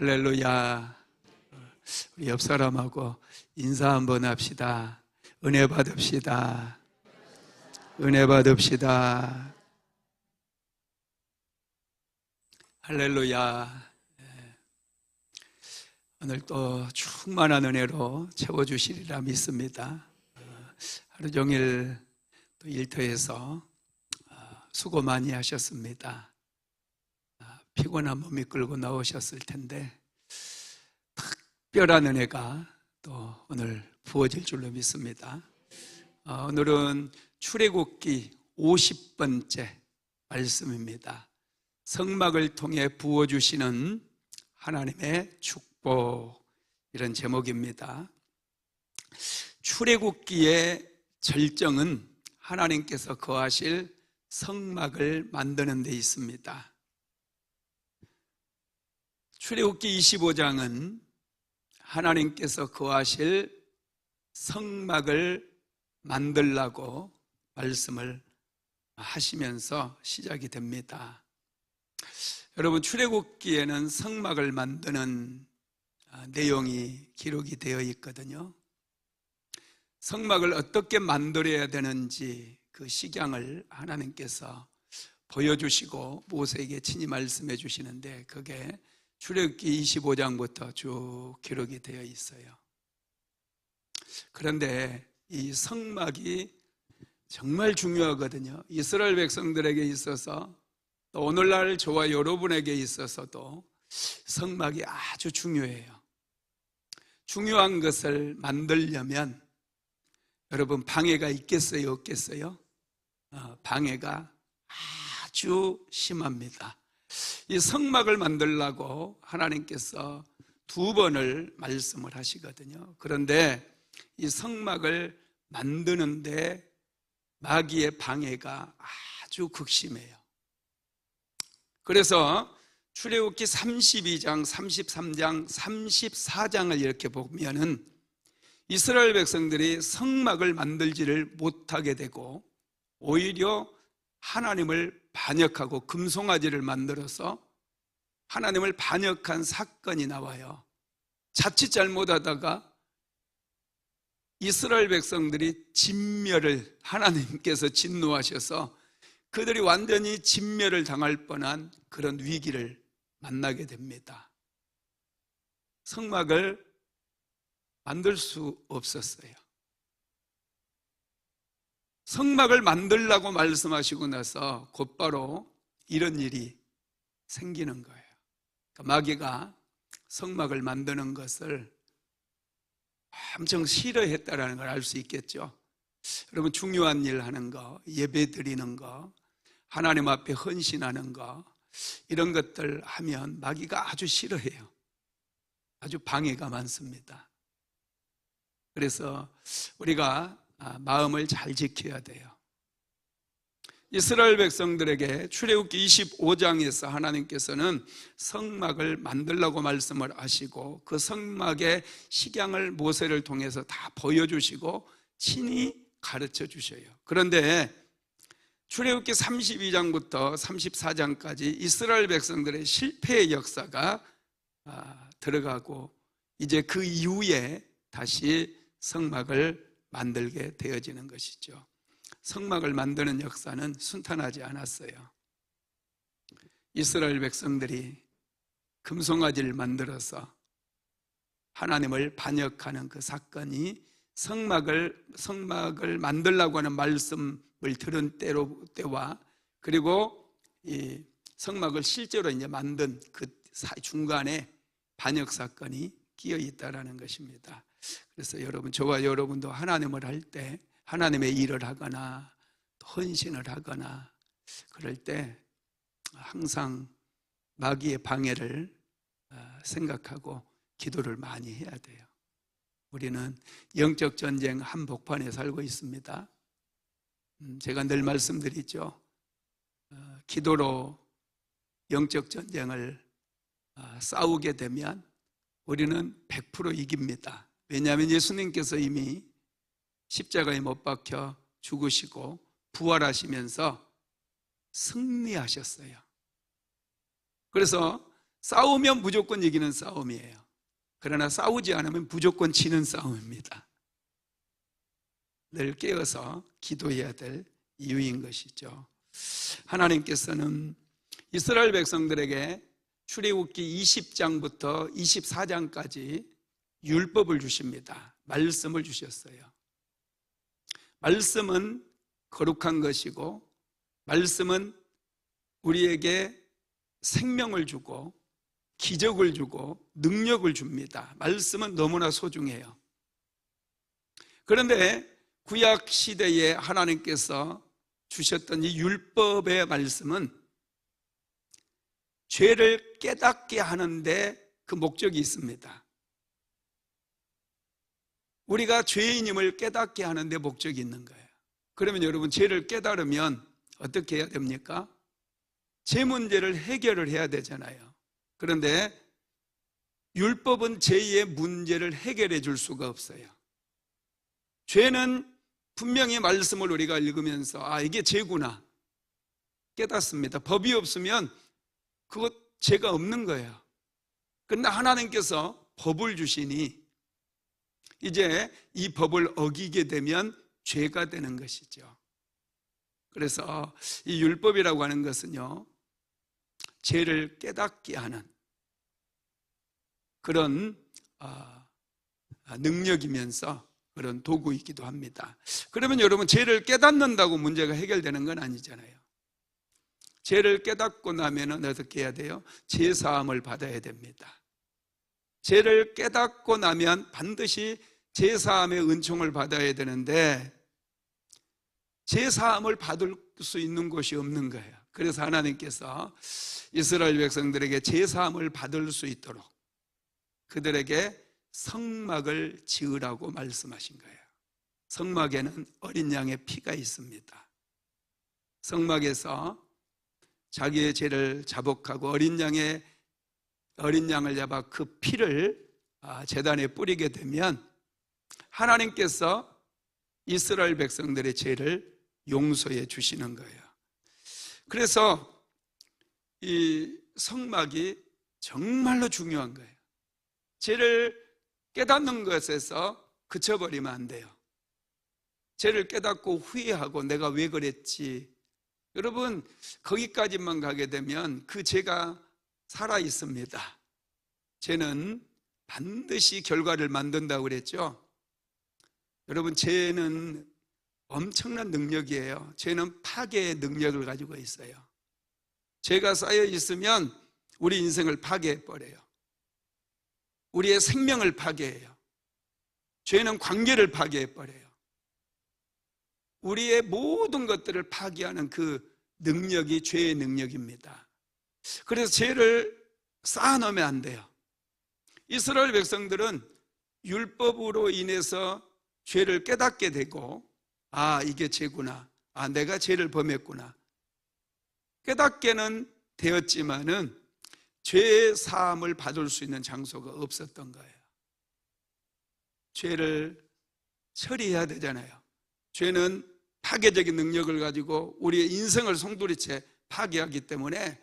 할렐루야. 우리 옆 사람하고 인사 한번 합시다. 은혜 받읍시다. 은혜 받읍시다. 할렐루야. 오늘 또 충만한 은혜로 채워주시리라 믿습니다. 하루 종일 또 일터에서 수고 많이 하셨습니다. 피곤한 몸이 끌고 나오셨을 텐데 특별한 은혜가 또 오늘 부어질 줄로 믿습니다. 오늘은 출애굽기 50번째 말씀입니다. 성막을 통해 부어주시는 하나님의 축복, 이런 제목입니다. 출애굽기의 절정은 하나님께서 거하실 성막을 만드는 데 있습니다. 출애굽기 25장은 하나님께서 거하실 성막을 만들라고 말씀을 하시면서 시작이 됩니다. 여러분, 출애굽기에는 성막을 만드는 내용이 기록이 되어 있거든요. 성막을 어떻게 만들어야 되는지 그 식양을 하나님께서 보여주시고 모세에게 친히 말씀해 주시는데, 그게 출애굽기 25장부터 쭉 기록이 되어 있어요. 그런데 이 성막이 정말 중요하거든요. 이스라엘 백성들에게 있어서, 또 오늘날 저와 여러분에게 있어서도 성막이 아주 중요해요. 중요한 것을 만들려면 여러분, 방해가 있겠어요, 없겠어요? 방해가 아주 심합니다. 이 성막을 만들라고 하나님께서 2번을 말씀을 하시거든요. 그런데 이 성막을 만드는데 마귀의 방해가 아주 극심해요. 그래서 출애굽기 32장, 33장, 34장을 이렇게 보면은 이스라엘 백성들이 성막을 만들지를 못하게 되고 오히려 하나님을 반역하고 금송아지를 만들어서 하나님을 반역한 사건이 나와요. 자칫 잘못하다가 이스라엘 백성들이 진멸을, 하나님께서 진노하셔서 그들이 완전히 진멸을 당할 뻔한 그런 위기를 만나게 됩니다. 성막을 만들 수 없었어요. 성막을 만들라고 말씀하시고 나서 곧바로 이런 일이 생기는 거예요. 그러니까 마귀가 성막을 만드는 것을 엄청 싫어했다라는 걸 알 수 있겠죠. 여러분, 중요한 일 하는 거, 예배 드리는 거, 하나님 앞에 헌신하는 거, 이런 것들 하면 마귀가 아주 싫어해요. 아주 방해가 많습니다. 그래서 우리가 마음을 잘 지켜야 돼요. 이스라엘 백성들에게 출애굽기 25장에서 하나님께서는 성막을 만들라고 말씀을 하시고 그 성막의 식양을 모세를 통해서 다 보여주시고 친히 가르쳐 주셔요. 그런데 출애굽기 32장부터 34장까지 이스라엘 백성들의 실패의 역사가 들어가고 이제 그 이후에 다시 성막을 만들게 되어지는 것이죠. 성막을 만드는 역사는 순탄하지 않았어요. 이스라엘 백성들이 금송아지를 만들어서 하나님을 반역하는 그 사건이 성막을 만들라고 하는 말씀을 들은 때와 그리고 이 성막을 실제로 이제 만든 그 중간에 반역 사건이 끼어 있다라는 것입니다. 그래서 여러분, 저와 여러분도 하나님을 할 때, 하나님의 일을 하거나 헌신을 하거나 그럴 때 항상 마귀의 방해를 생각하고 기도를 많이 해야 돼요. 우리는 영적 전쟁 한복판에 살고 있습니다. 제가 늘 말씀드리죠. 기도로 영적 전쟁을 싸우게 되면 우리는 100% 이깁니다. 왜냐하면 예수님께서 이미 십자가에 못 박혀 죽으시고 부활하시면서 승리하셨어요. 그래서 싸우면 무조건 이기는 싸움이에요. 그러나 싸우지 않으면 무조건 지는 싸움입니다. 늘 깨어서 기도해야 될 이유인 것이죠. 하나님께서는 이스라엘 백성들에게 출애굽기 20장부터 24장까지 율법을 주십니다. 말씀을 주셨어요. 말씀은 거룩한 것이고, 말씀은 우리에게 생명을 주고 기적을 주고 능력을 줍니다. 말씀은 너무나 소중해요. 그런데 구약 시대에 하나님께서 주셨던 이 율법의 말씀은 죄를 깨닫게 하는데 그 목적이 있습니다. 우리가 죄인임을 깨닫게 하는데 목적이 있는 거예요. 그러면 여러분, 죄를 깨달으면 어떻게 해야 됩니까? 죄 문제를 해결을 해야 되잖아요. 그런데 율법은 죄의 문제를 해결해 줄 수가 없어요. 죄는 분명히 말씀을 우리가 읽으면서 이게 죄구나 깨닫습니다. 법이 없으면 그것 죄가 없는 거예요. 그런데 하나님께서 법을 주시니 이제 이 법을 어기게 되면 죄가 되는 것이죠. 그래서 이 율법이라고 하는 것은요, 죄를 깨닫게 하는 그런 능력이면서 그런 도구이기도 합니다. 그러면 여러분, 죄를 깨닫는다고 문제가 해결되는 건 아니잖아요. 죄를 깨닫고 나면 어떻게 해야 돼요? 제사함을 받아야 됩니다. 죄를 깨닫고 나면 반드시 제사함의 은총을 받아야 되는데 제사함을 받을 수 있는 곳이 없는 거예요. 그래서 하나님께서 이스라엘 백성들에게 제사함을 받을 수 있도록 그들에게 성막을 지으라고 말씀하신 거예요. 성막에는 어린 양의 피가 있습니다. 성막에서 자기의 죄를 자복하고 어린 양을 잡아 그 피를 제단에 뿌리게 되면 하나님께서 이스라엘 백성들의 죄를 용서해 주시는 거예요. 그래서 이 성막이 정말로 중요한 거예요. 죄를 깨닫는 것에서 그쳐버리면 안 돼요. 죄를 깨닫고 후회하고 내가 왜 그랬지. 여러분, 거기까지만 가게 되면 그 죄가 살아 있습니다. 죄는 반드시 결과를 만든다고 그랬죠. 여러분, 죄는 엄청난 능력이에요. 죄는 파괴의 능력을 가지고 있어요. 죄가 쌓여 있으면 우리 인생을 파괴해버려요. 우리의 생명을 파괴해요. 죄는 관계를 파괴해버려요. 우리의 모든 것들을 파괴하는 그 능력이 죄의 능력입니다. 그래서 죄를 쌓아놓으면 안 돼요. 이스라엘 백성들은 율법으로 인해서 죄를 깨닫게 되고 이게 죄구나, 내가 죄를 범했구나 깨닫게는 되었지만은 죄의 사함을 받을 수 있는 장소가 없었던 거예요. 죄를 처리해야 되잖아요. 죄는 파괴적인 능력을 가지고 우리의 인생을 송두리째 파괴하기 때문에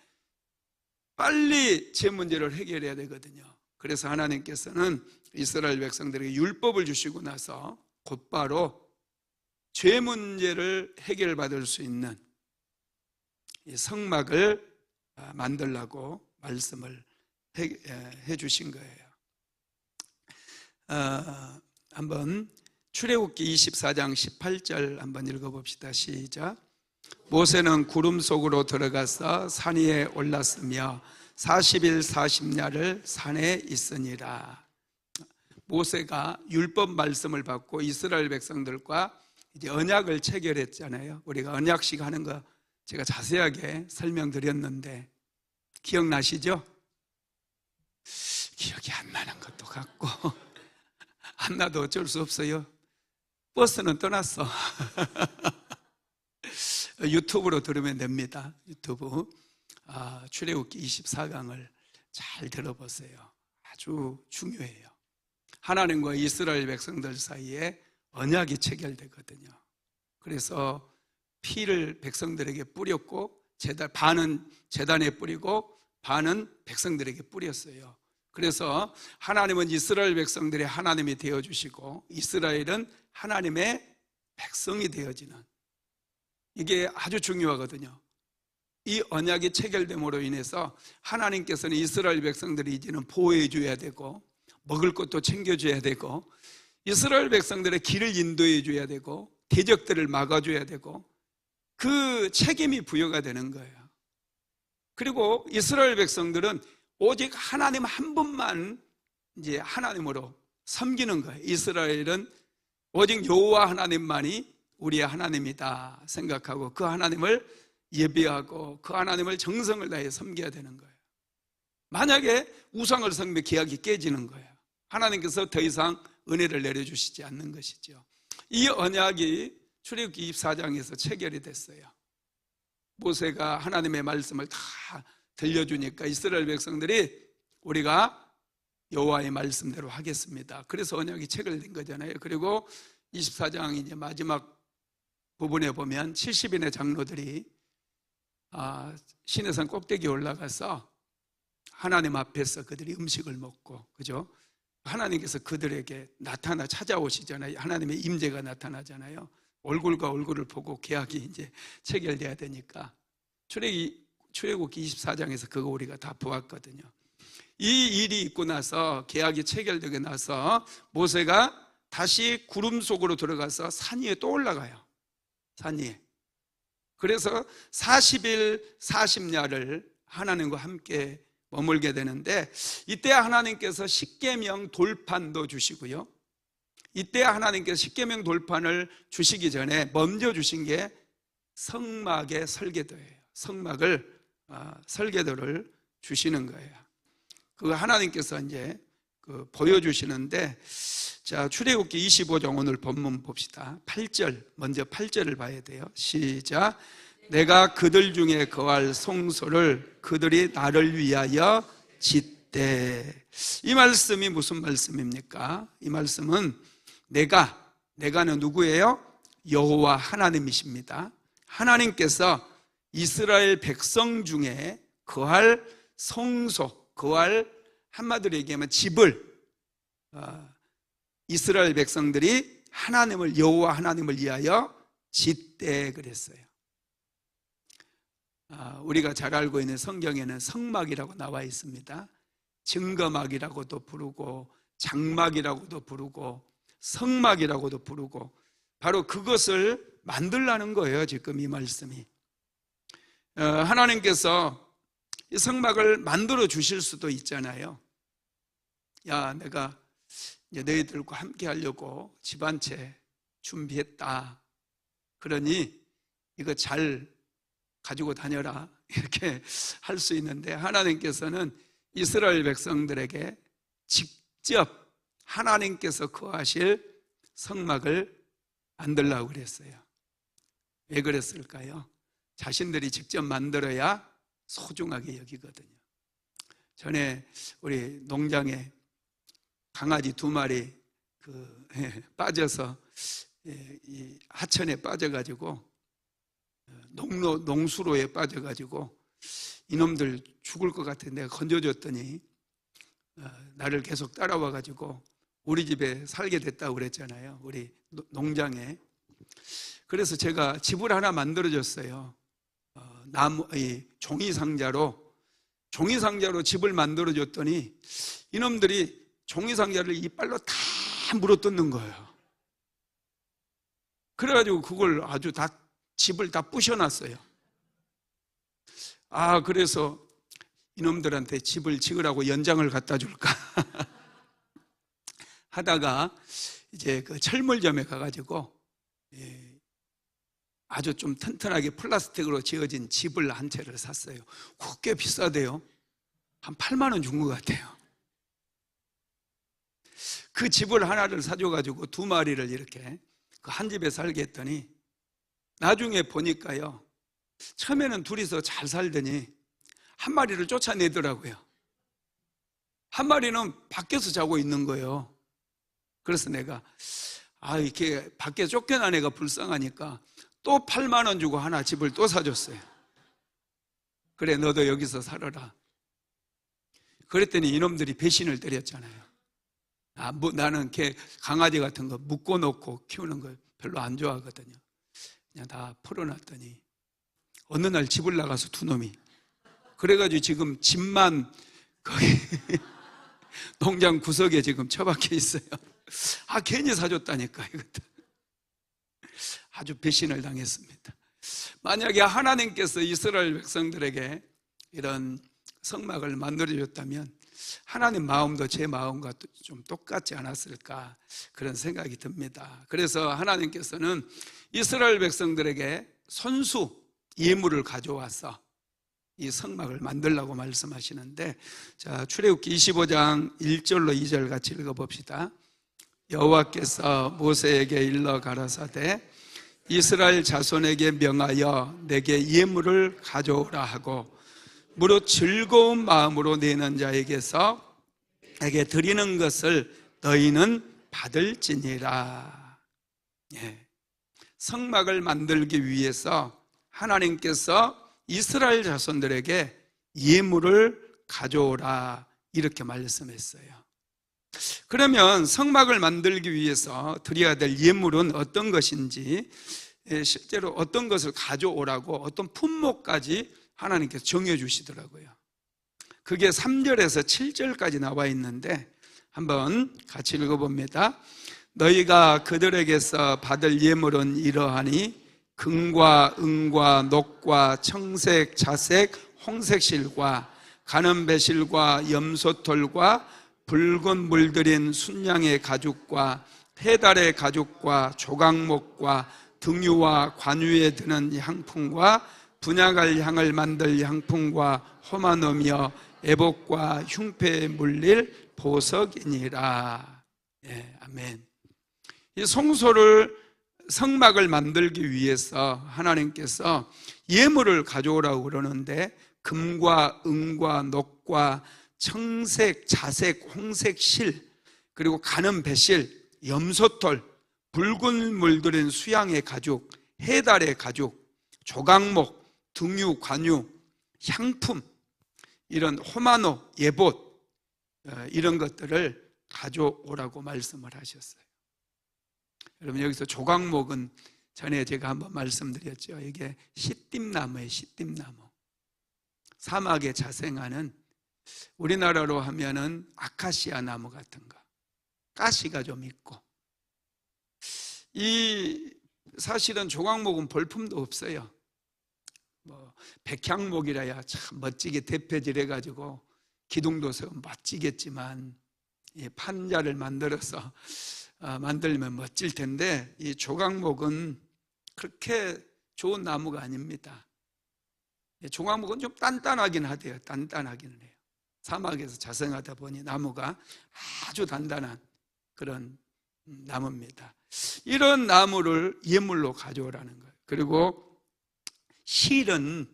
빨리 죄 문제를 해결해야 되거든요. 그래서 하나님께서는 이스라엘 백성들에게 율법을 주시고 나서 곧바로 죄 문제를 해결받을 수 있는 이 성막을 만들라고 말씀을 해 주신 거예요. 한번 출애굽기 24장 18절 한번 읽어봅시다. 시작. 모세는 구름 속으로 들어가서 산 위에 올랐으며 40일 40야를 산에 있으니라. 모세가 율법 말씀을 받고 이스라엘 백성들과 이제 언약을 체결했잖아요. 우리가 언약식 하는 거 제가 자세하게 설명드렸는데 기억나시죠? 기억이 안 나는 것도 같고 안 나도 어쩔 수 없어요. 버스는 떠났어. 유튜브로 들으면 됩니다. 유튜브 출애굽기 24강을 잘 들어보세요. 아주 중요해요. 하나님과 이스라엘 백성들 사이에 언약이 체결되거든요. 그래서 피를 백성들에게 뿌렸고 반은 제단에 뿌리고 반은 백성들에게 뿌렸어요. 그래서 하나님은 이스라엘 백성들의 하나님이 되어주시고 이스라엘은 하나님의 백성이 되어지는, 이게 아주 중요하거든요. 이 언약이 체결됨으로 인해서 하나님께서는 이스라엘 백성들이 이제는 보호해 줘야 되고 먹을 것도 챙겨줘야 되고 이스라엘 백성들의 길을 인도해 줘야 되고 대적들을 막아줘야 되고 그 책임이 부여가 되는 거예요. 그리고 이스라엘 백성들은 오직 하나님 한 분만 이제 하나님으로 섬기는 거예요. 이스라엘은 오직 여호와 하나님만이 우리의 하나님이다 생각하고 그 하나님을 예배하고 그 하나님을 정성을 다해 섬겨야 되는 거예요. 만약에 우상을 섬기면 계약이 깨지는 거예요. 하나님께서 더 이상 은혜를 내려주시지 않는 것이죠. 이 언약이 출애굽기 24장에서 체결이 됐어요. 모세가 하나님의 말씀을 다 들려주니까 이스라엘 백성들이 우리가 여호와의 말씀대로 하겠습니다. 그래서 언약이 체결된 거잖아요. 그리고 24장 이제 마지막 부분에 보면 70인의 장로들이 시내산 꼭대기에 올라가서 하나님 앞에서 그들이 음식을 먹고, 그죠? 하나님께서 그들에게 찾아오시잖아요. 하나님의 임재가 나타나잖아요. 얼굴과 얼굴을 보고 계약이 이제 체결돼야 되니까 출애굽기 24장에서 그거 우리가 다 보았거든요. 이 일이 있고 나서 계약이 체결되고 나서 모세가 다시 구름 속으로 들어가서 산 위에 또 올라가요. 산 위에. 그래서 40일 40야를 하나님과 함께 머물게 되는데 이때 하나님께서 십계명 돌판도 주시고요. 이때 하나님께서 십계명 돌판을 주시기 전에 먼저 주신 게 성막의 설계도예요. 성막을 설계도를 주시는 거예요. 그 하나님께서 이제 보여주시는데, 자, 출애굽기 25장 오늘 본문 봅시다. 8절, 먼저 8절을 봐야 돼요. 시작. 내가 그들 중에 거할 송소를 그들이 나를 위하여 짓되. 이 말씀이 무슨 말씀입니까? 이 말씀은 내가는 누구예요? 여호와 하나님이십니다. 하나님께서 이스라엘 백성 중에 거할 성소, 거할, 한마디로 얘기하면 집을 이스라엘 백성들이 여호와 하나님을 위하여 짓되 그랬어요. 우리가 잘 알고 있는 성경에는 성막이라고 나와 있습니다. 증거막이라고도 부르고 장막이라고도 부르고 성막이라고도 부르고 바로 그것을 만들라는 거예요. 지금 이 말씀이 하나님께서 이 성막을 만들어 주실 수도 있잖아요. 야, 내가 이제 너희들과 함께 하려고 집 한 채 준비했다. 그러니 이거 잘 가지고 다녀라. 이렇게 할 수 있는데 하나님께서는 이스라엘 백성들에게 직접 하나님께서 거하실 성막을 만들라고 그랬어요. 왜 그랬을까요? 자신들이 직접 만들어야 소중하게 여기거든요. 전에 우리 농장에 강아지 2마리 빠져서 이 하천에 빠져가지고 농수로에 빠져가지고 이놈들 죽을 것 같아 내가 건져줬더니 나를 계속 따라와가지고 우리 집에 살게 됐다고 그랬잖아요. 우리 농장에. 그래서 제가 집을 하나 만들어줬어요. 종이상자로 집을 만들어줬더니 이놈들이 종이상자를 이빨로 다 물어뜯는 거예요. 그래가지고 그걸 아주 다 집을 다 부셔놨어요. 그래서 이놈들한테 집을 지으라고 연장을 갖다 줄까 하다가 이제 그 철물점에 가가지고 아주 좀 튼튼하게 플라스틱으로 지어진 집을 한 채를 샀어요. 꽤 비싸대요. 한 8만 원 준 것 같아요. 그 집을 하나를 사줘가지고 2마리를 이렇게 그 한 집에 살게 했더니 나중에 보니까요, 처음에는 둘이서 잘 살더니 한 마리를 쫓아내더라고요. 한 마리는 밖에서 자고 있는 거예요. 그래서 내가 이렇게 밖에 쫓겨난 애가 불쌍하니까 또 8만 원 주고 하나 집을 또 사줬어요. 그래, 너도 여기서 살아라. 그랬더니 이놈들이 배신을 때렸잖아요. 나는 강아지 같은 거 묶어놓고 키우는 거 별로 안 좋아하거든요. 그냥 다 풀어놨더니 어느 날 집을 나가서 두 놈이, 그래가지고 지금 집만 거기 농장 구석에 지금 처박혀 있어요. 괜히 사줬다니까. 이것도 아주 배신을 당했습니다. 만약에 하나님께서 이스라엘 백성들에게 이런 성막을 만들어줬다면 하나님 마음도 제 마음과 좀 똑같지 않았을까, 그런 생각이 듭니다. 그래서 하나님께서는 이스라엘 백성들에게 손수 예물을 가져와서 이 성막을 만들라고 말씀하시는데, 자, 출애굽기 25장 1절로 2절 같이 읽어봅시다. 여호와께서 모세에게 일러 가라사대 이스라엘 자손에게 명하여 내게 예물을 가져오라 하고 무릇 즐거운 마음으로 내는 자에게서 내게 드리는 것을 너희는 받을지니라. 성막을 만들기 위해서 하나님께서 이스라엘 자손들에게 예물을 가져오라, 이렇게 말씀했어요. 그러면 성막을 만들기 위해서 드려야 될 예물은 어떤 것인지, 실제로 어떤 것을 가져오라고 어떤 품목까지 하나님께서 정해주시더라고요. 그게 3절에서 7절까지 나와 있는데 한번 같이 읽어봅니다. 너희가 그들에게서 받을 예물은 이러하니 금과 은과 녹과 청색, 자색, 홍색실과 가는 배실과 염소털과 붉은 물들인 순양의 가죽과 해달의 가죽과 조각목과 등유와 관유에 드는 향품과 분향할 향을 만들 향품과 호마노며 애복과 흉패에 물릴 보석이니라. 아멘. 이 성막을 만들기 위해서 하나님께서 예물을 가져오라고 그러는데 금과 은과 녹과 청색, 자색, 홍색 실, 그리고 가는 배실, 염소털, 붉은 물들인 수양의 가죽, 해달의 가죽, 조각목, 등유, 관유, 향품, 이런 호마노, 예봇, 이런 것들을 가져오라고 말씀을 하셨어요. 여러분, 여기서 조각목은 전에 제가 한번 말씀드렸죠. 이게 시띠나무예요. 시띠나무. 사막에 자생하는, 우리나라로 하면은 아카시아 나무 같은 거, 가시가 좀 있고, 사실은 조각목은 볼품도 없어요. 백향목이라야 참 멋지게 대패질 해가지고 기둥도 세워 멋지겠지만, 판자를 만들어서 만들면 멋질 텐데, 이 조각목은 그렇게 좋은 나무가 아닙니다. 조각목은 좀 단단하긴 하대요. 단단하기는 해요. 사막에서 자생하다 보니 나무가 아주 단단한 그런 나무입니다. 이런 나무를 예물로 가져오라는 거예요. 그리고 실은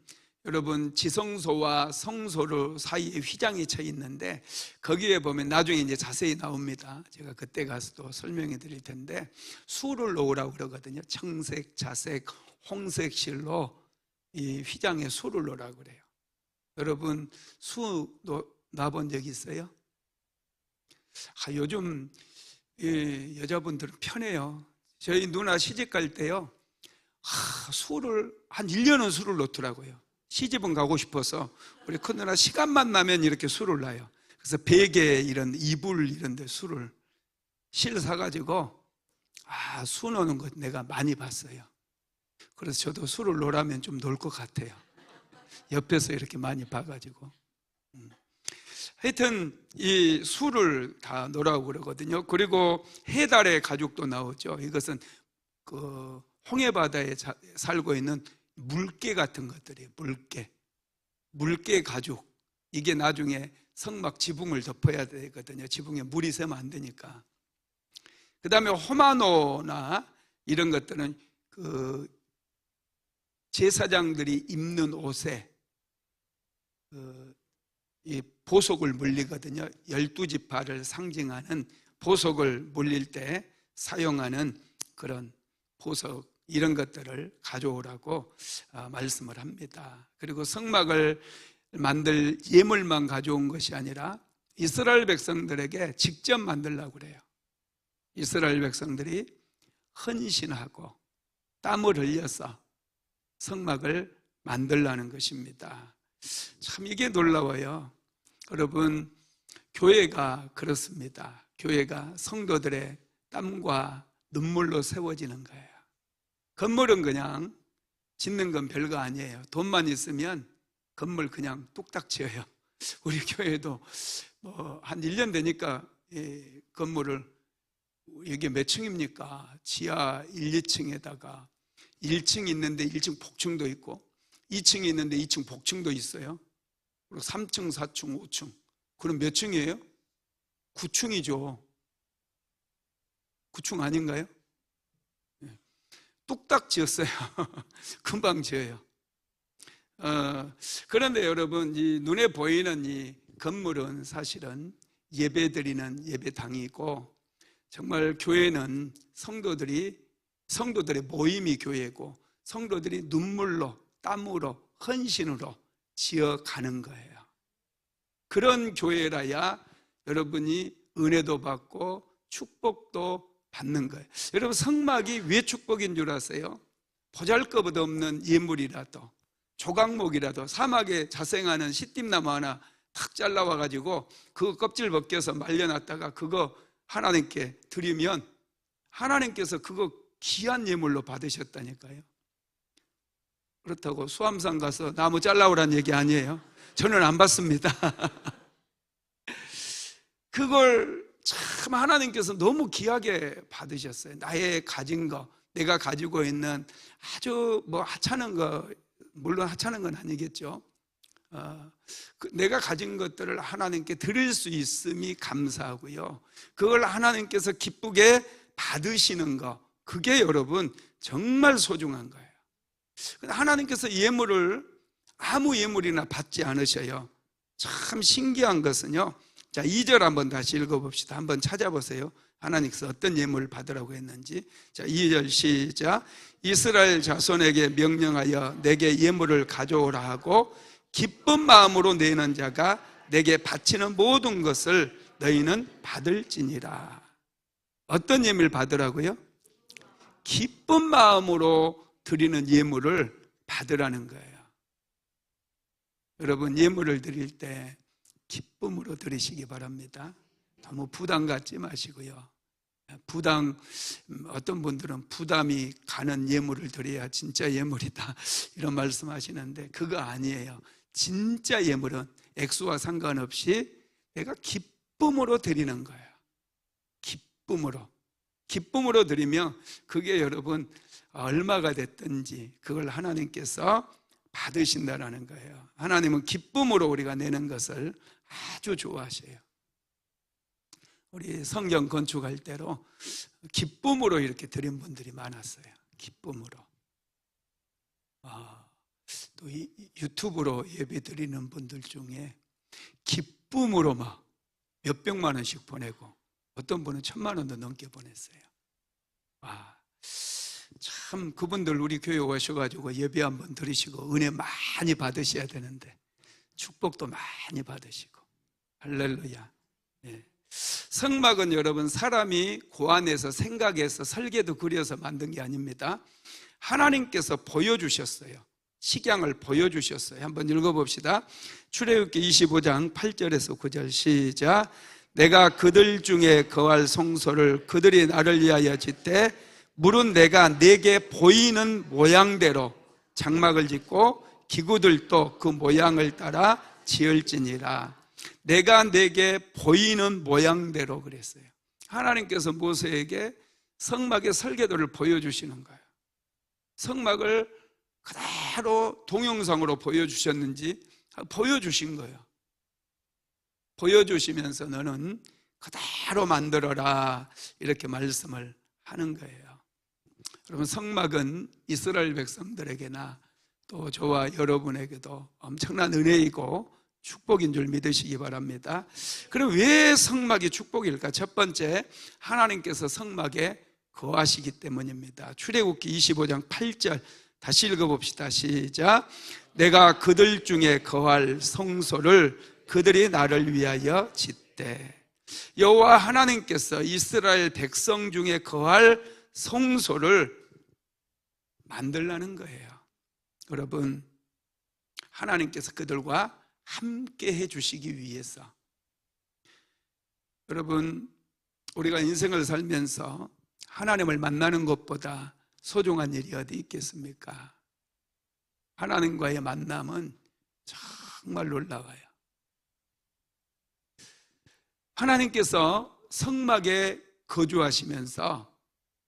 여러분 지성소와 성소 사이에 휘장이 쳐 있는데, 거기에 보면 나중에 이제 자세히 나옵니다. 제가 그때 가서 또 설명해 드릴 텐데, 수를 놓으라고 그러거든요. 청색, 자색, 홍색 실로 이 휘장에 수를 놓으라고 그래요. 여러분 수 놔본 적 있어요? 요즘 여자분들은 편해요. 저희 누나 시집 갈 때요, 수를 한 1년은 수를 놓더라고요. 시집은 가고 싶어서 우리 큰누나 시간만 나면 이렇게 수를 놔요. 그래서 베개, 이런 이불 이런 데 수를 실 사가지고 수 놓는 것 내가 많이 봤어요. 그래서 저도 수를 놓으라면 좀 놓을 것 같아요. 옆에서 이렇게 많이 봐가지고. 하여튼 이 수를 다 놓으라고 그러거든요. 그리고 해달의 가죽도 나오죠. 이것은 그 홍해바다에 살고 있는 물개 같은 것들이에요. 물개 가죽. 이게 나중에 성막 지붕을 덮어야 되거든요. 지붕에 물이 새면 안 되니까. 그 다음에 호마노나 이런 것들은 그 제사장들이 입는 옷에 이 보석을 물리거든요. 12지파를 상징하는 보석을 물릴 때 사용하는 그런 보석, 이런 것들을 가져오라고 말씀을 합니다. 그리고 성막을 만들 예물만 가져온 것이 아니라 이스라엘 백성들에게 직접 만들려고 그래요. 이스라엘 백성들이 헌신하고 땀을 흘려서 성막을 만들라는 것입니다. 참 이게 놀라워요. 여러분, 교회가 그렇습니다. 교회가 성도들의 땀과 눈물로 세워지는 거예요. 건물은 그냥 짓는 건 별거 아니에요. 돈만 있으면 건물 그냥 뚝딱 지어요. 우리 교회도 한 1년 되니까 건물을, 이게 몇 층입니까? 지하 1, 2층에다가 1층 있는데 1층 복층도 있고 2층이 있는데 2층 복층도 있어요. 그리고 3층, 4층, 5층. 그럼 몇 층이에요? 9층이죠. 9층 아닌가요? 뚝딱 지었어요. 금방 지어요. 그런데 여러분, 이 눈에 보이는 이 건물은 사실은 예배드리는 예배당이고, 정말 교회는 성도들의 모임이 교회고, 성도들이 눈물로, 땀으로, 헌신으로 지어가는 거예요. 그런 교회라야 여러분이 은혜도 받고 축복도 받는 거예요. 여러분, 성막이 왜 축복인 줄 아세요? 보잘것없는 예물이라도, 조각목이라도, 사막에 자생하는 시띠나무 하나 탁 잘라와가지고 그 껍질 벗겨서 말려놨다가 그거 하나님께 드리면 하나님께서 그거 귀한 예물로 받으셨다니까요. 그렇다고 수암산 가서 나무 잘라오란 얘기 아니에요. 저는 안 받습니다. 그걸 참 하나님께서 너무 귀하게 받으셨어요. 나의 가진 거, 내가 가지고 있는 아주 하찮은 거, 물론 하찮은 건 아니겠죠. 내가 가진 것들을 하나님께 드릴 수 있음이 감사하고요. 그걸 하나님께서 기쁘게 받으시는 거, 그게 여러분 정말 소중한 거예요. 하나님께서 예물을 아무 예물이나 받지 않으셔요. 참 신기한 것은요, 자, 2절 한번 다시 읽어봅시다. 한번 찾아보세요. 하나님께서 어떤 예물을 받으라고 했는지. 자, 2절 시작. 이스라엘 자손에게 명령하여 내게 예물을 가져오라 하고 기쁜 마음으로 내는 자가 내게 바치는 모든 것을 너희는 받을지니라. 어떤 예물을 받으라고요? 기쁜 마음으로 드리는 예물을 받으라는 거예요. 여러분, 예물을 드릴 때 기쁨으로 드리시기 바랍니다. 너무 부담 갖지 마시고요. 어떤 분들은 부담이 가는 예물을 드려야 진짜 예물이다, 이런 말씀 하시는데 그거 아니에요. 진짜 예물은 액수와 상관없이 내가 기쁨으로 드리는 거예요. 기쁨으로 드리면 그게 여러분 얼마가 됐든지 그걸 하나님께서 받으신다라는 거예요. 하나님은 기쁨으로 우리가 내는 것을 아주 좋아하셔요. 우리 성경 건축할 때로 기쁨으로 이렇게 드린 분들이 많았어요. 기쁨으로. 또 유튜브로 예배 드리는 분들 중에 기쁨으로 막 몇백만 원씩 보내고 어떤 분은 1,000만 원도 넘게 보냈어요. 참 그분들 우리 교회 오셔가지고 예배 한번 드리시고 은혜 많이 받으셔야 되는데 축복도 많이 받으시고. 할렐루야. 성막은 여러분 사람이 고안해서 생각해서 설계도 그려서 만든 게 아닙니다. 하나님께서 보여주셨어요. 식양을 보여주셨어요. 한번 읽어봅시다. 출애굽기 25장 8절에서 9절 시작. 내가 그들 중에 거할 성소를 그들이 나를 위하여 짓되 물은 내가 내게 보이는 모양대로 장막을 짓고 기구들도 그 모양을 따라 지을지니라. 내가 내게 보이는 모양대로 그랬어요. 하나님께서 모세에게 성막의 설계도를 보여주시는 거예요. 성막을 그대로 동영상으로 보여주셨는지 보여주신 거예요. 보여주시면서 너는 그대로 만들어라, 이렇게 말씀을 하는 거예요. 여러분, 성막은 이스라엘 백성들에게나 또 저와 여러분에게도 엄청난 은혜이고 축복인 줄 믿으시기 바랍니다. 그럼 왜 성막이 축복일까? 첫 번째, 하나님께서 성막에 거하시기 때문입니다. 출애굽기 25장 8절 다시 읽어봅시다. 시작. 내가 그들 중에 거할 성소를 그들이 나를 위하여 짓되 때 여호와 하나님께서 이스라엘 백성 중에 거할 성소를 만들라는 거예요. 여러분, 하나님께서 그들과 함께 해주시기 위해서, 여러분, 우리가 인생을 살면서 하나님을 만나는 것보다 소중한 일이 어디 있겠습니까? 하나님과의 만남은 정말 놀라워요. 하나님께서 성막에 거주하시면서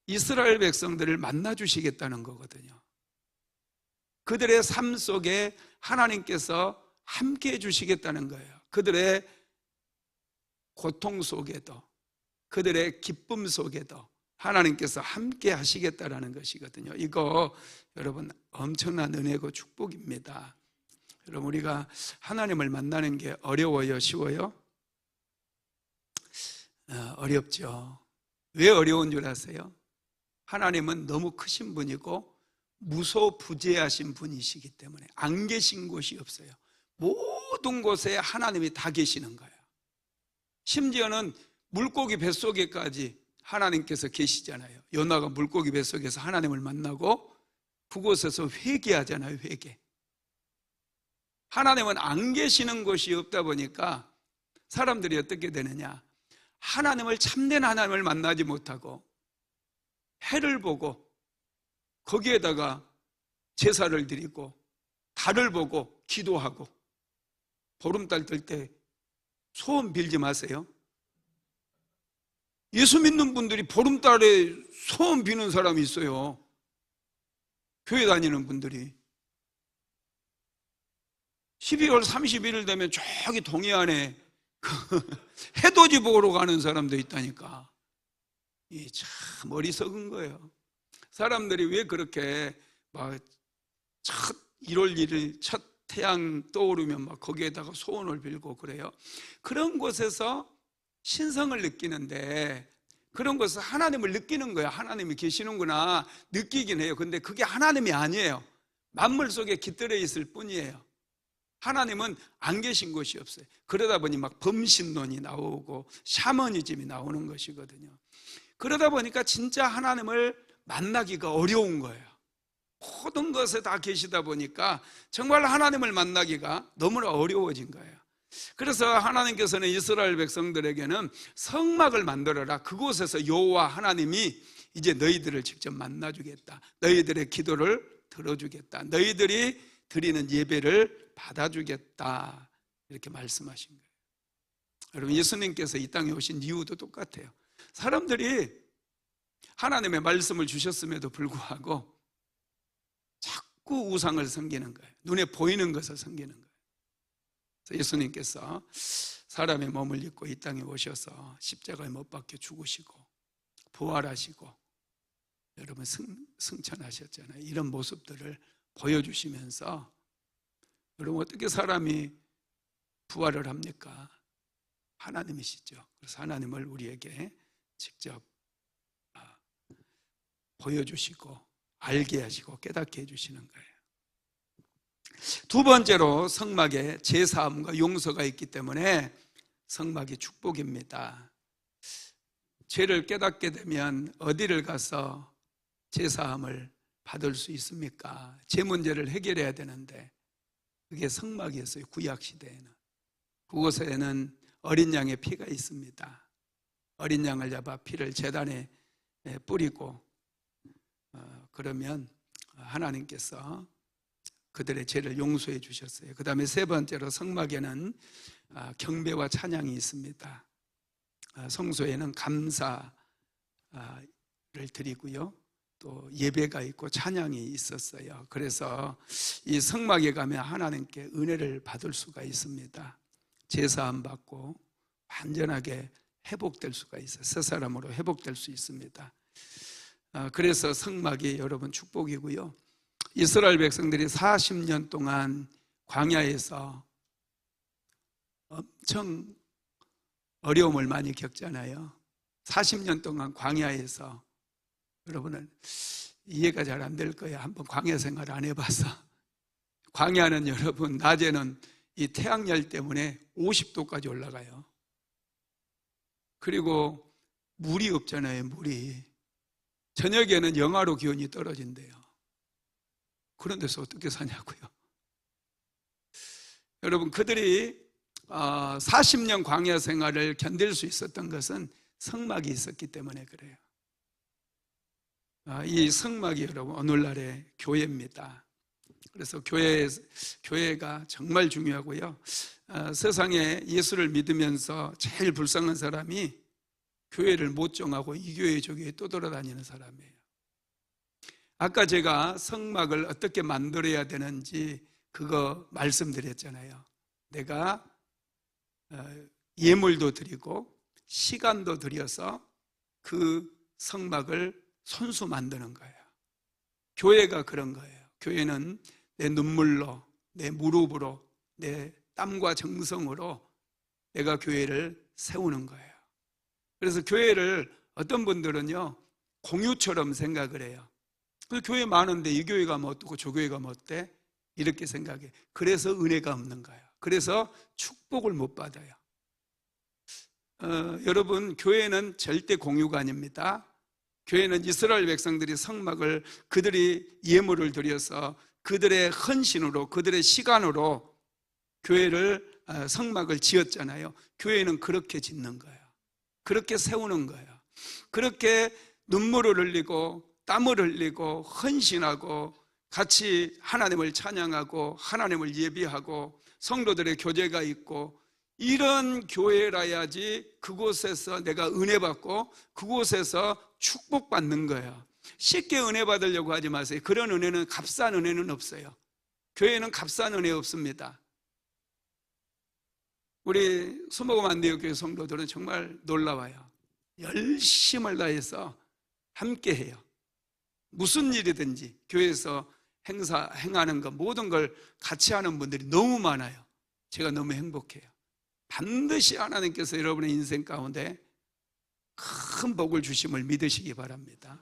이스라엘 백성들을 만나 주시겠다는 거거든요. 그들의 삶 속에 하나님께서 함께 해 주시겠다는 거예요. 그들의 고통 속에도, 그들의 기쁨 속에도 하나님께서 함께 하시겠다라는 것이거든요. 이거 여러분 엄청난 은혜고 축복입니다. 여러분, 우리가 하나님을 만나는 게 어려워요, 쉬워요? 어렵죠. 왜 어려운 줄 아세요? 하나님은 너무 크신 분이고 무소부재하신 분이시기 때문에 안 계신 곳이 없어요. 모든 곳에 하나님이 다 계시는 거예요. 심지어는 물고기 뱃속에까지 하나님께서 계시잖아요. 요나가 물고기 뱃속에서 하나님을 만나고 그곳에서 회개하잖아요. 회개. 하나님은 안 계시는 곳이 없다 보니까 사람들이 어떻게 되느냐, 하나님을, 참된 하나님을 만나지 못하고 해를 보고 거기에다가 제사를 드리고 달을 보고 기도하고, 보름달 뜰 때 소원 빌지 마세요. 예수 믿는 분들이 보름달에 소원 비는 사람이 있어요. 교회 다니는 분들이 12월 31일 되면 저기 동해안에 해돋이 보러 가는 사람도 있다니까. 이 참 어리석은 거예요. 사람들이 왜 그렇게 막 첫 1월 1일 첫 태양 떠오르면 막 거기에다가 소원을 빌고 그래요? 그런 곳에서 신성을 느끼는데, 그런 곳에서 하나님을 느끼는 거예요. 하나님이 계시는구나 느끼긴 해요. 근데 그게 하나님이 아니에요. 만물 속에 깃들어 있을 뿐이에요. 하나님은 안 계신 곳이 없어요. 그러다 보니 막 범신론이 나오고 샤머니즘이 나오는 것이거든요. 그러다 보니까 진짜 하나님을 만나기가 어려운 거예요. 모든 것에 다 계시다 보니까 정말 하나님을 만나기가 너무나 어려워진 거예요. 그래서 하나님께서는 이스라엘 백성들에게는 성막을 만들어라. 그곳에서 여호와 하나님이 이제 너희들을 직접 만나주겠다. 너희들의 기도를 들어주겠다. 너희들이 드리는 예배를 받아주겠다. 이렇게 말씀하신 거예요. 여러분, 예수님께서 이 땅에 오신 이유도 똑같아요. 사람들이 하나님의 말씀을 주셨음에도 불구하고 자꾸 우상을 섬기는 거예요. 눈에 보이는 것을 섬기는 거예요. 그래서 예수님께서 사람의 몸을 입고 이 땅에 오셔서 십자가에 못 박혀 죽으시고 부활하시고 여러분 승천하셨잖아요. 이런 모습들을 보여주시면서, 여러분 어떻게 사람이 부활을 합니까? 하나님이시죠. 그래서 하나님을 우리에게 직접 보여주시고 알게 하시고 깨닫게 해주시는 거예요. 두 번째로, 성막에 제사함과 용서가 있기 때문에 성막이 축복입니다. 죄를 깨닫게 되면 어디를 가서 제사함을 받을 수 있습니까? 제 문제를 해결해야 되는데 그게 성막이었어요. 구약시대에는. 그곳에는 어린 양의 피가 있습니다. 어린 양을 잡아 피를 제단에 뿌리고 그러면 하나님께서 그들의 죄를 용서해 주셨어요. 그 다음에 세 번째로, 성막에는 경배와 찬양이 있습니다. 성소에는 감사를 드리고요, 또 예배가 있고 찬양이 있었어요. 그래서 이 성막에 가면 하나님께 은혜를 받을 수가 있습니다. 제사함 받고 완전하게 회복될 수가 있어요. 새 사람으로 회복될 수 있습니다. 그래서 성막이 여러분 축복이고요. 이스라엘 백성들이 40년 동안 광야에서 엄청 어려움을 많이 겪잖아요. 40년 동안 광야에서, 여러분은 이해가 잘 안 될 거예요. 한번 광야 생활 안 해봐서. 광야는 여러분 낮에는 이 태양열 때문에 50도까지 올라가요. 그리고 물이 없잖아요. 물이 저녁에는 영하로 기온이 떨어진대요. 그런 데서 어떻게 사냐고요. 여러분, 그들이 40년 광야 생활을 견딜 수 있었던 것은 성막이 있었기 때문에 그래요. 이 성막이 여러분 오늘날의 교회입니다. 그래서 교회가 정말 중요하고요. 세상에 예수를 믿으면서 제일 불쌍한 사람이 교회를 못 정하고 이 교회 저 교회 또 돌아다니는 사람이에요. 아까 제가 성막을 어떻게 만들어야 되는지 그거 말씀드렸잖아요. 내가 예물도 드리고 시간도 들여서 그 성막을 손수 만드는 거예요. 교회가 그런 거예요. 교회는 내 눈물로, 내 무릎으로, 내 땀과 정성으로 내가 교회를 세우는 거예요. 그래서 교회를 어떤 분들은요 공유처럼 생각을 해요. 그 교회 많은데 이 교회가 뭐 어떻고 저 교회가 뭐 어때? 이렇게 생각해. 그래서 은혜가 없는 거예요. 그래서 축복을 못 받아요. 여러분, 교회는 절대 공유가 아닙니다. 교회는 이스라엘 백성들이 성막을 그들이 예물을 드려서 그들의 헌신으로, 그들의 시간으로 교회를 성막을 지었잖아요. 교회는 그렇게 짓는 거예요. 그렇게 세우는 거예요. 그렇게 눈물을 흘리고 땀을 흘리고 헌신하고 같이 하나님을 찬양하고 하나님을 예비하고 성도들의 교제가 있고 이런 교회라야지 그곳에서 내가 은혜 받고 그곳에서 축복받는 거예요. 쉽게 은혜 받으려고 하지 마세요. 그런 은혜는, 값싼 은혜는 없어요. 교회는 값싼 은혜 없습니다. 우리 수목금 안디옥교회 성도들은 정말 놀라워요. 열심을 다해서 함께해요. 무슨 일이든지 교회에서 행하는 것, 모든 걸 같이 하는 분들이 너무 많아요. 제가 너무 행복해요. 반드시 하나님께서 여러분의 인생 가운데 큰 복을 주심을 믿으시기 바랍니다.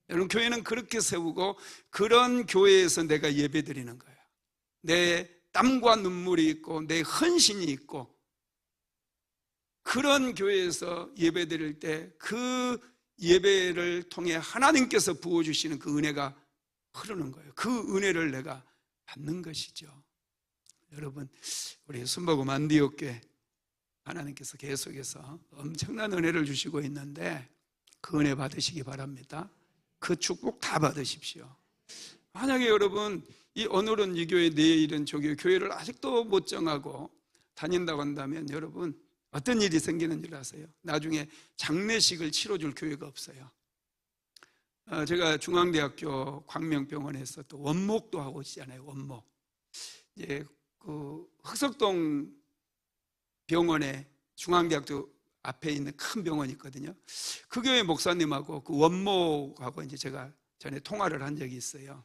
여러분, 교회는 그렇게 세우고 그런 교회에서 내가 예배 드리는 거예요. 내 땀과 눈물이 있고 내 헌신이 있고 그런 교회에서 예배 드릴 때 그 예배를 통해 하나님께서 부어주시는 그 은혜가 흐르는 거예요. 그 은혜를 내가 받는 것이죠. 여러분, 우리 순복음 안디옥교회 하나님께서 계속해서 엄청난 은혜를 주시고 있는데 그 은혜 받으시기 바랍니다. 그 축복 다 받으십시오. 만약에 여러분 오늘은 이 교회, 내일은 저 교회를 아직도 못 정하고 다닌다고 한다면 여러분 어떤 일이 생기는 줄 아세요? 나중에 장례식을 치러줄 교회가 없어요. 제가 중앙대학교 광명병원에서 또 원목도 하고 있잖아요. 원목. 이제 그 흑석동 병원에 중앙대학교 앞에 있는 큰 병원이 있거든요. 그 교회 목사님하고 그 원목하고 이제 제가 전에 통화를 한 적이 있어요.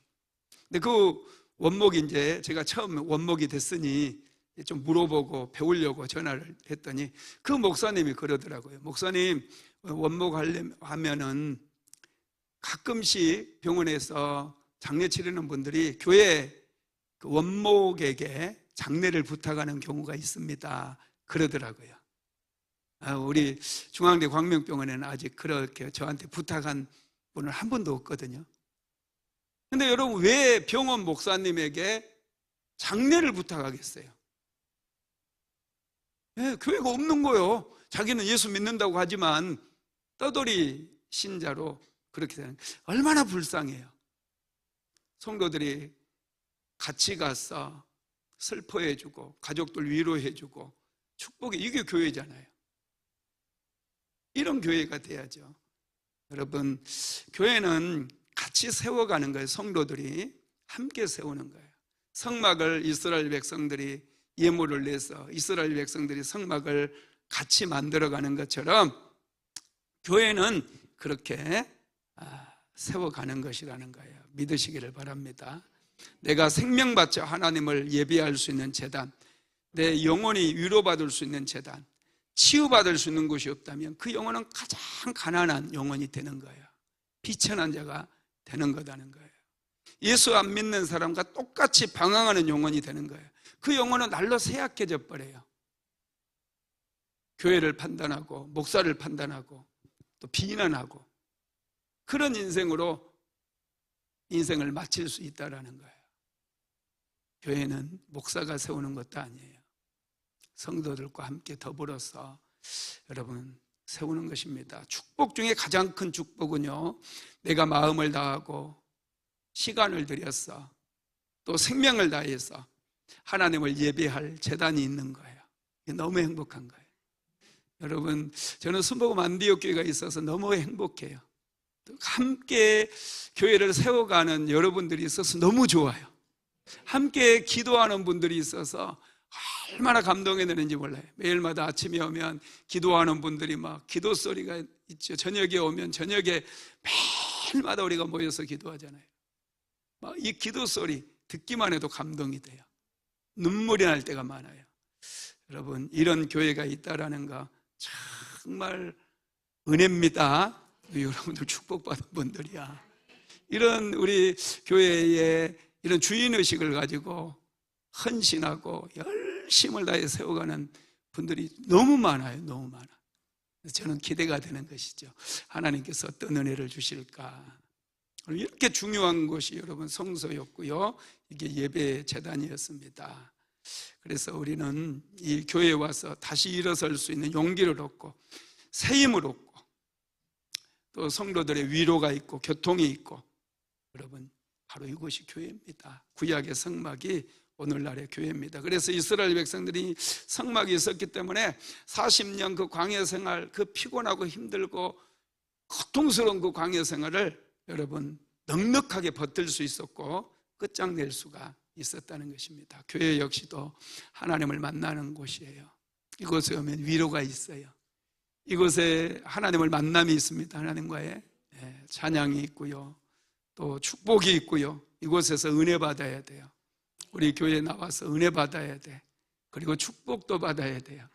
근데 그 원목이 이제 제가 처음 원목이 됐으니 좀 물어보고 배우려고 전화를 했더니 그 목사님이 그러더라고요. 목사님, 원목 하면은 가끔씩 병원에서 장례 치르는 분들이 교회 그 원목에게 장례를 부탁하는 경우가 있습니다. 그러더라고요. 우리 중앙대 광명병원에는 아직 그렇게 저한테 부탁한 분은 한 분도 없거든요. 근데 여러분, 왜 병원 목사님에게 장례를 부탁하겠어요? 네, 교회가 없는 거예요. 자기는 예수 믿는다고 하지만 떠돌이 신자로 그렇게 되는, 얼마나 불쌍해요. 성도들이 같이 가서 슬퍼해주고 가족들 위로해주고 축복해, 이게 교회잖아요. 이런 교회가 돼야죠. 여러분, 교회는 같이 세워가는 거예요. 성도들이 함께 세우는 거예요. 성막을 이스라엘 백성들이 예물을 내서 이스라엘 백성들이 성막을 같이 만들어가는 것처럼 교회는 그렇게 세워가는 것이라는 거예요. 믿으시기를 바랍니다. 내가 생명받자 하나님을 예배할 수 있는 제단, 내 영혼이 위로받을 수 있는 제단, 치유받을 수 있는 곳이 없다면 그 영혼은 가장 가난한 영혼이 되는 거예요. 비천한 자가 되는 거다는 거예요. 예수 안 믿는 사람과 똑같이 방황하는 영혼이 되는 거예요. 그 영혼은 날로 쇠약해져 버려요. 교회를 판단하고 목사를 판단하고 또 비난하고 그런 인생으로 인생을 마칠 수 있다는 거예요. 교회는 목사가 세우는 것도 아니에요. 성도들과 함께 더불어서 여러분 세우는 것입니다. 축복 중에 가장 큰 축복은요, 내가 마음을 다하고 시간을 들여서 또 생명을 다해서 하나님을 예배할 제단이 있는 거예요. 너무 행복한 거예요. 여러분, 저는 순복음 안디옥 교회가 있어서 너무 행복해요. 함께 교회를 세워가는 여러분들이 있어서 너무 좋아요. 함께 기도하는 분들이 있어서 얼마나 감동이 되는지 몰라요. 매일마다 아침에 오면 기도하는 분들이 막 기도 소리가 있죠. 저녁에 오면 저녁에 매일마다 우리가 모여서 기도하잖아요. 막 이 기도 소리 듣기만 해도 감동이 돼요. 눈물이 날 때가 많아요. 여러분, 이런 교회가 있다라는 거 정말 은혜입니다. 여러분들 축복받은 분들이야. 이런 우리 교회에 이런 주인의식을 가지고 헌신하고 열심을 다해 세워가는 분들이 너무 많아요. 너무 많아. 저는 기대가 되는 것이죠. 하나님께서 어떤 은혜를 주실까. 이렇게 중요한 것이 여러분 성소였고요, 이게 예배 제단이었습니다. 그래서 우리는 이 교회에 와서 다시 일어설 수 있는 용기를 얻고 새 힘을 얻고 또 성도들의 위로가 있고 교통이 있고, 여러분 바로 이것이 교회입니다. 구약의 성막이 오늘날의 교회입니다. 그래서 이스라엘 백성들이 성막이 있었기 때문에 40년 그 광야 생활, 그 피곤하고 힘들고 고통스러운 그 광야 생활을 여러분 넉넉하게 버틸 수 있었고 끝장낼 수가 있었다는 것입니다. 교회 역시도 하나님을 만나는 곳이에요. 이곳에 오면 위로가 있어요. 이곳에 하나님을 만남이 있습니다. 하나님과의 찬양이 있고요, 또 축복이 있고요. 이곳에서 은혜 받아야 돼요. 우리 교회에 나와서 은혜 받아야 돼. 그리고 축복도 받아야 돼요.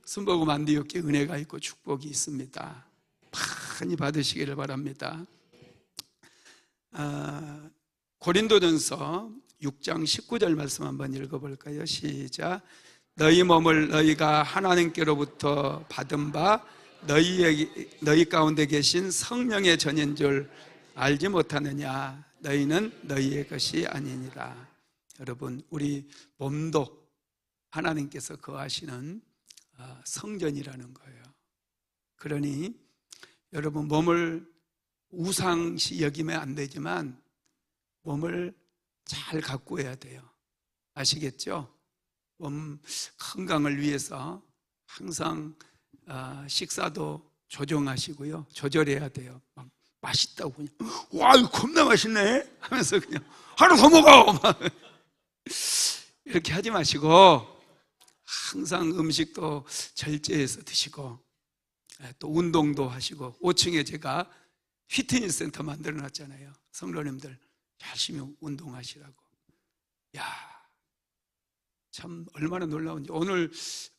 순복음 안디옥에 은혜가 있고 축복이 있습니다. 많이 받으시기를 바랍니다. 고린도전서 6장 19절 말씀 한번 읽어볼까요? 시작. 너희 몸을 너희가 하나님께로부터 받은 바 너희 가운데 계신 성령의 전인 줄 알지 못하느냐. 너희는 너희의 것이 아니니라. 여러분, 우리 몸도 하나님께서 거하시는 성전이라는 거예요. 그러니 여러분 몸을 우상시 여기면 안 되지만 몸을 잘 가꾸어야 돼요. 아시겠죠? 몸 건강을 위해서 항상 식사도 조정하시고요, 조절해야 돼요. 막 맛있다고 그냥 와 이거 겁나 맛있네 하면서 그냥 하나 더 먹어 이렇게 하지 마시고 항상 음식도 절제해서 드시고 또 운동도 하시고, 5층에 제가 피트니스 센터 만들어 놨잖아요. 성도님들 열심히 운동하시라고. 야, 참 얼마나 놀라운지. 오늘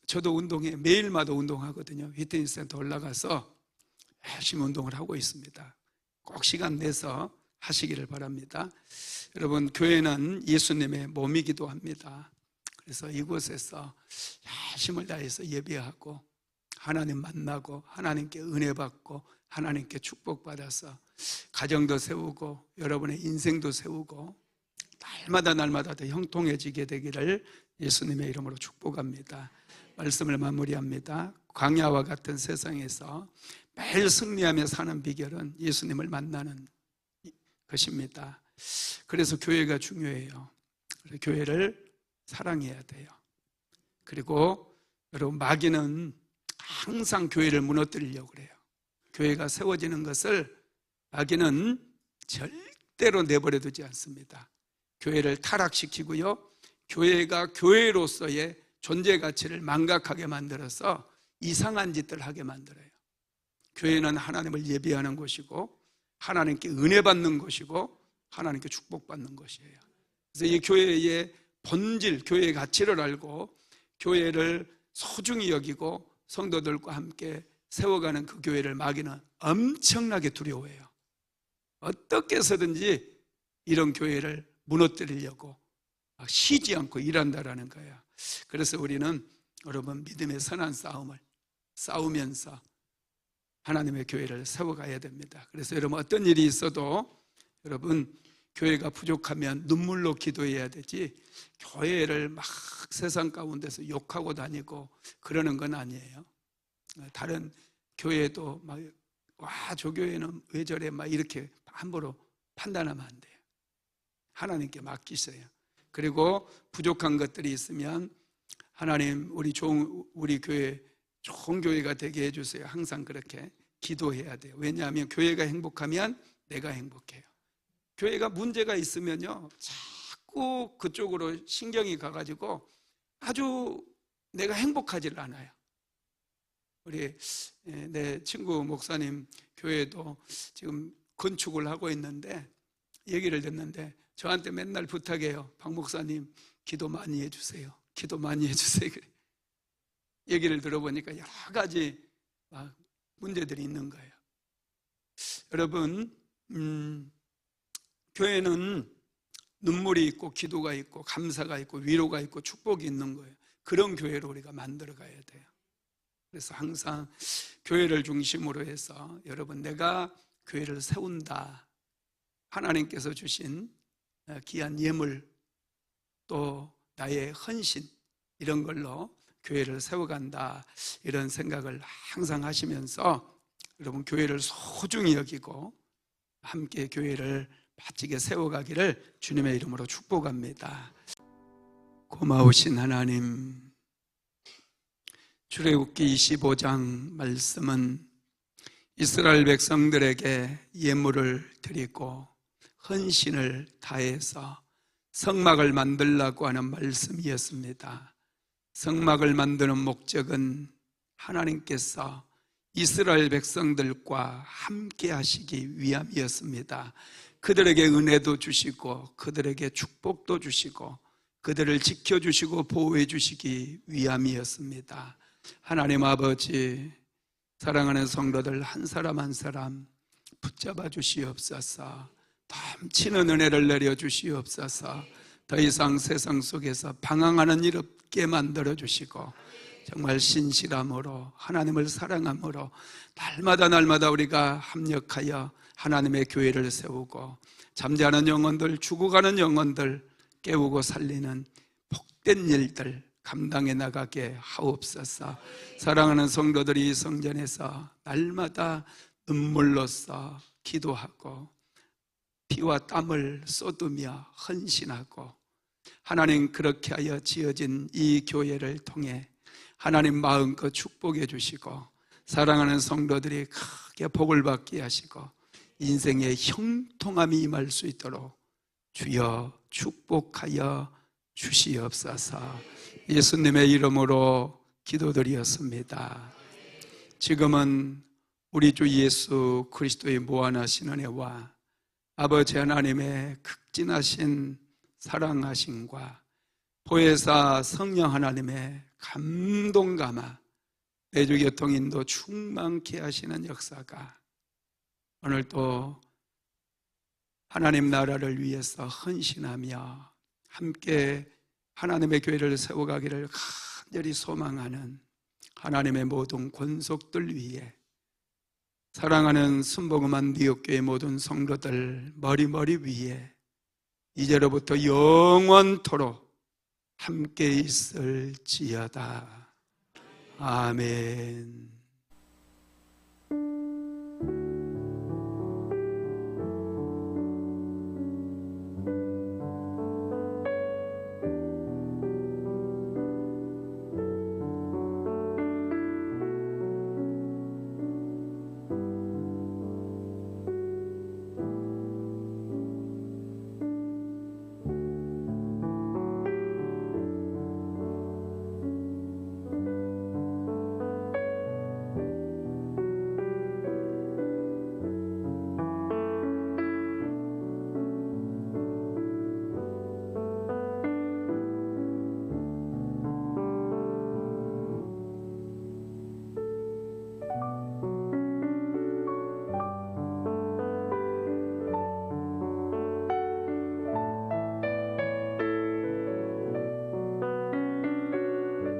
저도 운동해, 매일마다 운동하거든요. 피트니스 센터 올라가서 열심히 운동을 하고 있습니다. 꼭 시간 내서 하시기를 바랍니다. 여러분, 교회는 예수님의 몸이기도 합니다. 그래서 이곳에서 열심을 다해서 예배하고 하나님 만나고 하나님께 은혜 받고 하나님께 축복받아서 가정도 세우고 여러분의 인생도 세우고 날마다 더 형통해지게 되기를 예수님의 이름으로 축복합니다. 말씀을 마무리합니다. 광야와 같은 세상에서 매일 승리하며 사는 비결은 예수님을 만나는 것입니다. 그래서 교회가 중요해요. 교회를 사랑해야 돼요. 그리고 여러분, 마귀는 항상 교회를 무너뜨리려고 그래요. 교회가 세워지는 것을 마귀는 절대로 내버려 두지 않습니다. 교회를 타락시키고요, 교회가 교회로서의 존재 가치를 망각하게 만들어서 이상한 짓들을 하게 만들어요. 교회는 하나님을 예배하는 곳이고 하나님께 은혜 받는 곳이고 하나님께 축복받는 것이에요. 그래서 이 교회의 본질, 교회의 가치를 알고 교회를 소중히 여기고 성도들과 함께 세워가는 그 교회를 마귀는 엄청나게 두려워해요. 어떻게 해서든지 이런 교회를 무너뜨리려고 쉬지 않고 일한다라는 거예요. 그래서 우리는 여러분 믿음의 선한 싸움을 싸우면서 하나님의 교회를 세워가야 됩니다. 그래서 여러분 어떤 일이 있어도 여러분 교회가 부족하면 눈물로 기도해야 되지 교회를 막 세상 가운데서 욕하고 다니고 그러는 건 아니에요. 다른 교회도 막 와, 저 교회는 왜 저래 막 이렇게 함부로 판단하면 안 돼요. 하나님께 맡기세요. 그리고 부족한 것들이 있으면 하나님 우리 교회 좋은 교회가 되게 해주세요. 항상 그렇게 기도해야 돼요. 왜냐하면 교회가 행복하면 내가 행복해요. 교회가 문제가 있으면요 자꾸 그쪽으로 신경이 가가지고 아주 내가 행복하지를 않아요. 우리 내 친구 목사님 교회도 지금 건축을 하고 있는데 얘기를 듣는데 저한테 맨날 부탁해요. 박 목사님 기도 많이 해주세요. 기도 많이 해주세요. 얘기를 들어보니까 여러 가지 문제들이 있는 거예요. 여러분 교회는 눈물이 있고 기도가 있고 감사가 있고 위로가 있고 축복이 있는 거예요. 그런 교회로 우리가 만들어 가야 돼요. 그래서 항상 교회를 중심으로 해서 여러분 내가 교회를 세운다. 하나님께서 주신 귀한 예물 또 나의 헌신 이런 걸로 교회를 세워간다. 이런 생각을 항상 하시면서 여러분 교회를 소중히 여기고 함께 교회를 바치게 세워가기를 주님의 이름으로 축복합니다. 고마우신 하나님, 출애굽기 25장 말씀은 이스라엘 백성들에게 예물을 드리고 헌신을 다해서 성막을 만들라고 하는 말씀이었습니다. 성막을 만드는 목적은 하나님께서 이스라엘 백성들과 함께 하시기 위함이었습니다. 그들에게 은혜도 주시고 그들에게 축복도 주시고 그들을 지켜주시고 보호해 주시기 위함이었습니다. 하나님 아버지, 사랑하는 성도들 한 사람 한 사람 붙잡아 주시옵소서. 넘치는 은혜를 내려 주시옵소서. 더 이상 세상 속에서 방황하는 일 없게 만들어 주시고 정말 신실함으로 하나님을 사랑함으로 날마다 우리가 합력하여 하나님의 교회를 세우고 잠자는 영혼들, 죽어가는 영혼들 깨우고 살리는 복된 일들 감당해 나가게 하옵소서. 사랑하는 성도들이 이 성전에서 날마다 눈물로써 기도하고 피와 땀을 쏟으며 헌신하고 하나님 그렇게 하여 지어진 이 교회를 통해 하나님 마음껏 축복해 주시고 사랑하는 성도들이 크게 복을 받게 하시고 인생의 형통함이 임할 수 있도록 주여 축복하여 주시옵소서. 예수님의 이름으로 기도드리었습니다. 지금은 우리 주 예수 그리스도의 무한하신 은혜와 아버지 하나님의 극진하신 사랑하심과 보혜사 성령 하나님의 감동감화 내주 교통인도 충만케 하시는 역사가 오늘도 하나님 나라를 위해서 헌신하며 함께 하나님의 교회를 세워가기를 간절히 소망하는 하나님의 모든 권속들 위에 사랑하는 순복음한 뉴욕교회 모든 성도들 머리 위에 이제로부터 영원토록 함께 있을지어다. 아멘.